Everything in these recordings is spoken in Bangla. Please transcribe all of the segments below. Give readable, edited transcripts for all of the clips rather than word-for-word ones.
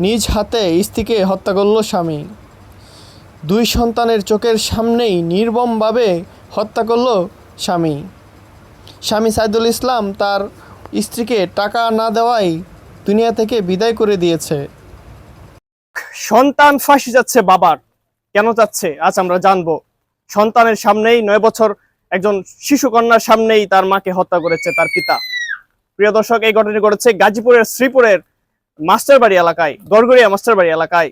নিজ হাতে স্ত্রীকে হত্যা করল স্বামী। দুই সন্তানের চোখের সামনেই নির্মমভাবে হত্যা করল স্বামী। স্বামী সাইদুল ইসলাম তার স্ত্রীকে টাকা না দেওয়ায় দুনিয়া থেকে বিদায় করে দিয়েছে। সন্তান ফাঁসি যাচ্ছে বাবার, কেন যাচ্ছে আজ আমরা জানবো। সন্তানের সামনেই 9 বছর একজন শিশু কন্যার সামনেই তার মাকে হত্যা করেছে তার পিতা। প্রিয় দর্শক, এই ঘটনাটি ঘটেছে গাজীপুরের শ্রীপুরের মাস্টারবাড়ি এলাকায়, গড়গড়িয়া মাস্টারবাড়ি এলাকায়।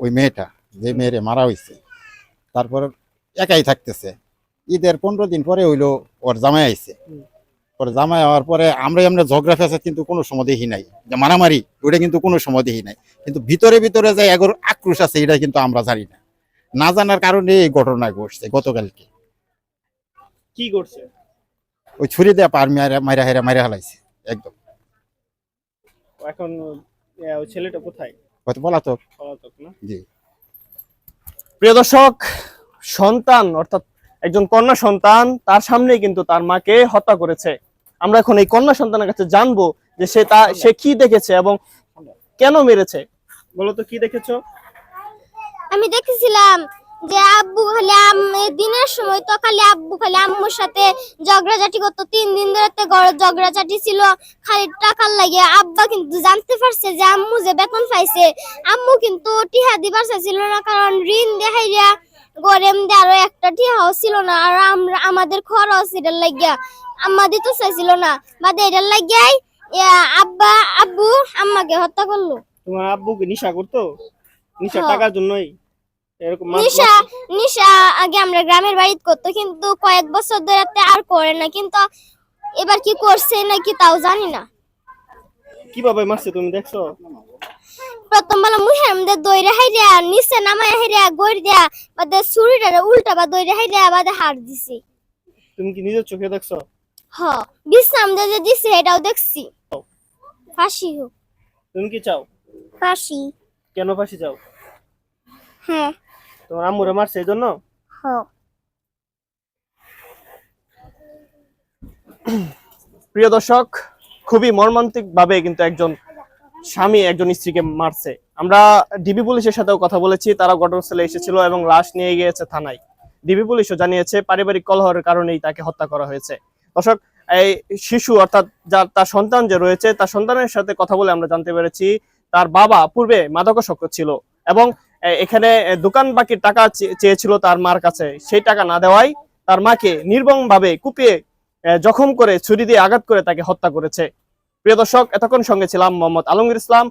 ওই মেয়েটা যে মেয়েরে মারা হয়েছে, তারপর একাই থাকতেছে। ঈদের 15 দিন পরে হইলো ওর জামাই আইছে। পরে জামাই হওয়ার পরে আমরা এমনি ঝগড়া ফেসা কিন্তু কোনো সময় দেখি নাই, যে মারামারি ওইটা কিন্তু কোনো সময় দেখি নাই। কিন্তু ভিতরে ভিতরে যে এগোর আক্রোশ আছে এটা কিন্তু আমরা জানি না। না জানার কারণে এই ঘটনা ঘটছে গতকালকে। কি করছে? ওই ছুরি দিয়ে পার মাইরা হালাইছে একদম। এখন ওই ছেলেটা কোথায়? হয়তো বলা তো। জি। প্রিয় দর্শক, সন্তান অর্থাৎ একজন কন্যা সন্তান তার সামনেই কিন্তু তার মাকে হত্যা করেছে। আমরা এখন এই কন্যা সন্তানের কাছে জানবো যে সে কি দেখেছে এবং কেন মেরেছে। বলো তো, কি দেখেছো? আমি দেখেছিলাম যে আব্বু খালি দিনের সময় তো খালি আব্বু খালি আম্মুর সাথে ঝগড়াঝাটি করতো। 3 দিন ধরে ঝগড়াঝাটি ছিল খালি টাকার লাগে। আব্বা কিন্তু জানতে পারছে যে আম্মু যে বেতন পাইছে, আম্মু কিন্তু টিহা দিবার চাইছিল না, কারণ ঋণ দেখাইয়া গরম দিয়ে আরো একটা টিহাও ছিল না। আর আমাদের খরচ এটার লাগিয়া আম্মা দিতে চাইছিল না, বাদে এটার লাগিয়াই আব্বু আম্মাকে হত্যা করলো। তোমার আব্বু কি নেশা করতো? নেশা টাকার জন্যই এরকম? নিশা আগে আমরা গ্রামের বাড়িতে করতো, কিন্তু কয়েক বছর ধরে আর করে না। কিন্তু এবার কি করছে নাকি তাও জানি না। কিভাবে মারছে তুমি দেখছো? প্রথম বেলা মুহের মধ্যে দইরে হাইরা নিচে নামায় হাইরা গড় দিয়া বাদে ছুরিটা উল্টা বা দইরে হাইরা বাদে হার দিছি। তুমি কি নিজের চোখে দেখছো? বিশ্রাম যে দিছে এটাও দেখছি। ফাঁসি হোক। তুমি কি চাও? ফাঁসি। কেন ফাঁসি চাও? হ্যাঁ। তোমার আম্মুরে মারছে এই জন্য? প্রিয় দর্শক, খুবই মর্মান্তিক ভাবে কিন্তু একজন স্বামী একজন স্ত্রীকে মারছে। আমরা ডিবি পুলিশের সাথেও কথা বলেছি, তারা ঘটনাস্থলে এসেছিল এবং লাশ নিয়ে গিয়েছে থানায়। ডিবি পুলিশও জানিয়েছে পারিবারিক কলহের কারণেই তাকে হত্যা করা হয়েছে। দর্শক, এই শিশু অর্থাৎ তার সন্তান যে রয়েছে, তার সন্তানের সাথে কথা বলে আমরা জানতে পেরেছি তার বাবা পূর্বে মাদকাসক্ত ছিল এবং এখানে দোকান বাকির টাকা চেয়েছিল তার মার কাছে। সেই টাকা না দেওয়ায় তার মাকে নির্মমভাবে কুপিয়ে জখম করে ছুরি দিয়ে আঘাত করে তাকে হত্যা করেছে। প্রিয় দর্শক, এতক্ষণ সঙ্গে ছিলাম মোহাম্মদ আলমগীর ইসলাম।